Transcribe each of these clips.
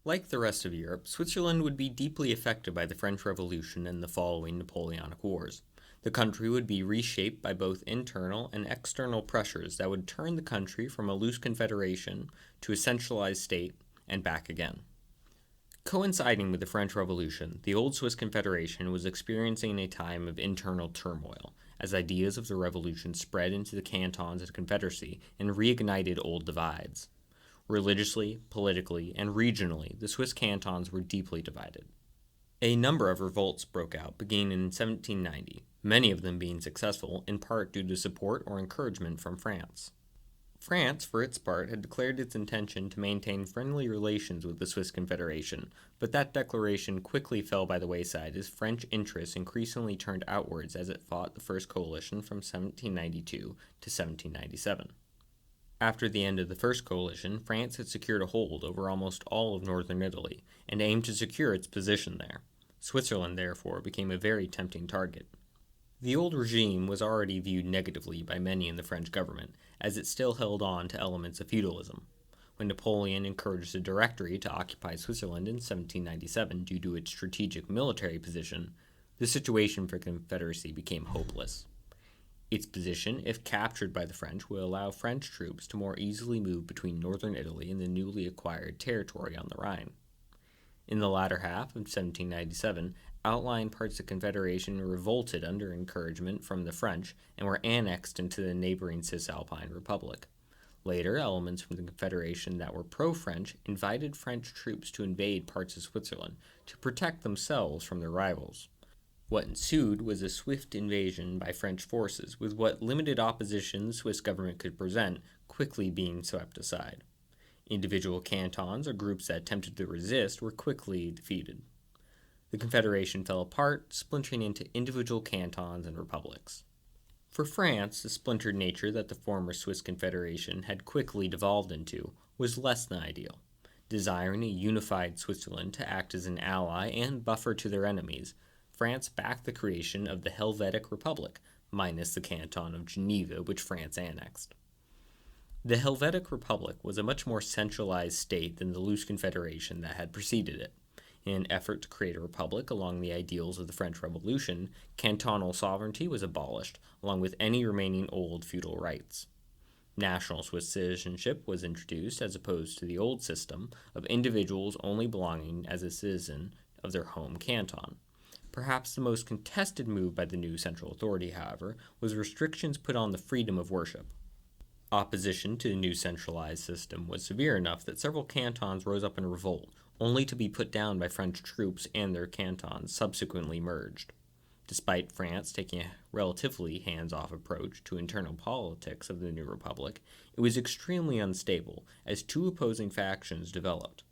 Like the rest of Europe, Switzerland would be deeply affected by the French Revolution and the following Napoleonic Wars. The country would be reshaped by both internal and external pressures that would turn the country from a loose confederation to a centralized state and back again. Coinciding with the French Revolution, the old Swiss Confederation was experiencing a time of internal turmoil, as ideas of the revolution spread into the cantons of the Confederacy and reignited old divides. Religiously, politically, and regionally, the Swiss cantons were deeply divided. A number of revolts broke out beginning in 1790, many of them being successful, in part due to support or encouragement from France. France, for its part, had declared its intention to maintain friendly relations with the Swiss Confederation, but that declaration quickly fell by the wayside as French interests increasingly turned outwards as it fought the First Coalition from 1792 to 1797. After the end of the First Coalition, France had secured a hold over almost all of northern Italy and aimed to secure its position there. Switzerland, therefore, became a very tempting target. The old regime was already viewed negatively by many in the French government, as it still held on to elements of feudalism. When Napoleon encouraged the Directory to occupy Switzerland in 1797 due to its strategic military position, the situation for the Confederacy became hopeless. Its position, if captured by the French, would allow French troops to more easily move between northern Italy and the newly acquired territory on the Rhine. In the latter half of 1797, outlying parts of the Confederation revolted under encouragement from the French and were annexed into the neighboring Cisalpine Republic. Later, elements from the Confederation that were pro-French invited French troops to invade parts of Switzerland to protect themselves from their rivals. What ensued was a swift invasion by French forces, with what limited opposition the Swiss government could present quickly being swept aside. Individual cantons or groups that attempted to resist were quickly defeated. The Confederation fell apart, splintering into individual cantons and republics. For France, the splintered nature that the former Swiss Confederation had quickly devolved into was less than ideal. Desiring a unified Switzerland to act as an ally and buffer to their enemies, France backed the creation of the Helvetic Republic, minus the canton of Geneva, which France annexed. The Helvetic Republic was a much more centralized state than the loose confederation that had preceded it. In an effort to create a republic along the ideals of the French Revolution, cantonal sovereignty was abolished, along with any remaining old feudal rights. National Swiss citizenship was introduced as opposed to the old system of individuals only belonging as a citizen of their home canton. Perhaps the most contested move by the new central authority, however, was restrictions put on the freedom of worship. Opposition to the new centralized system was severe enough that several cantons rose up in revolt, only to be put down by French troops and their cantons subsequently merged. Despite France taking a relatively hands-off approach to internal politics of the new republic, it was extremely unstable as two opposing factions developed.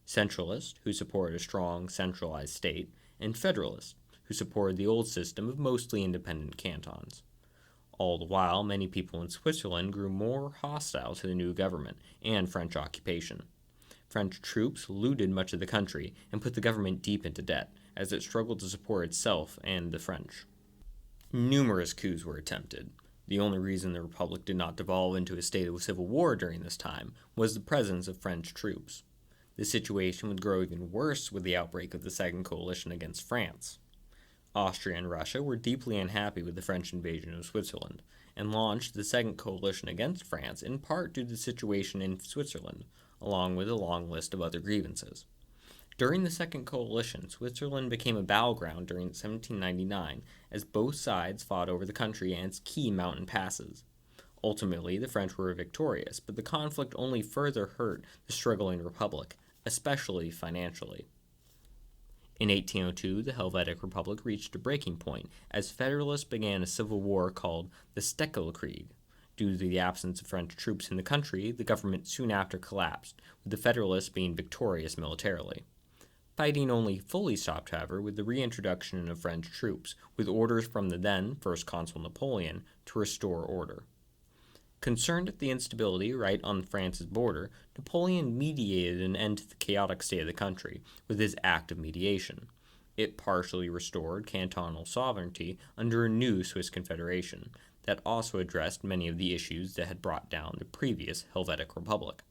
Centralists, who supported a strong centralized state, and Federalists, who supported the old system of mostly independent cantons. All the while, many people in Switzerland grew more hostile to the new government and French occupation. French troops looted much of the country and put the government deep into debt, as it struggled to support itself and the French. Numerous coups were attempted. The only reason the Republic did not devolve into a state of civil war during this time was the presence of French troops. The situation would grow even worse with the outbreak of the Second Coalition against France. Austria and Russia were deeply unhappy with the French invasion of Switzerland, and launched the Second Coalition against France in part due to the situation in Switzerland, along with a long list of other grievances. During the Second Coalition, Switzerland became a battleground during 1799 as both sides fought over the country and its key mountain passes. Ultimately, the French were victorious, but the conflict only further hurt the struggling republic, especially financially. In 1802, the Helvetic Republic reached a breaking point as Federalists began a civil war called the Steckelkrieg. Due to the absence of French troops in the country, the government soon after collapsed, with the Federalists being victorious militarily. Fighting only fully stopped, however, with the reintroduction of French troops, with orders from the then First Consul Napoleon to restore order. Concerned at the instability right on France's border, Napoleon mediated an end to the chaotic state of the country with his Act of Mediation. It partially restored cantonal sovereignty under a new Swiss Confederation that also addressed many of the issues that had brought down the previous Helvetic Republic.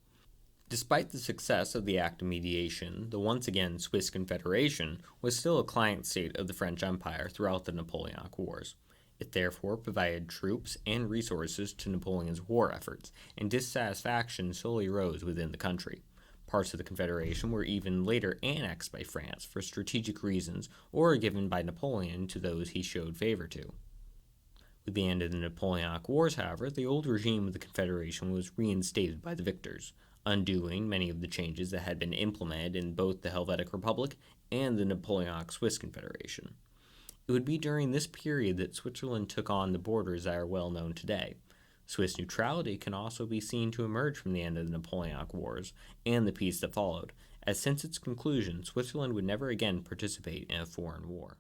Despite the success of the Act of Mediation, the once again Swiss Confederation was still a client state of the French Empire throughout the Napoleonic Wars. It therefore provided troops and resources to Napoleon's war efforts, and dissatisfaction slowly rose within the country. Parts of the Confederation were even later annexed by France for strategic reasons or given by Napoleon to those he showed favor to. With the end of the Napoleonic Wars, however, the old regime of the Confederation was reinstated by the victors, undoing many of the changes that had been implemented in both the Helvetic Republic and the Napoleonic Swiss Confederation. It would be during this period that Switzerland took on the borders that are well known today. Swiss neutrality can also be seen to emerge from the end of the Napoleonic Wars and the peace that followed, as since its conclusion, Switzerland would never again participate in a foreign war.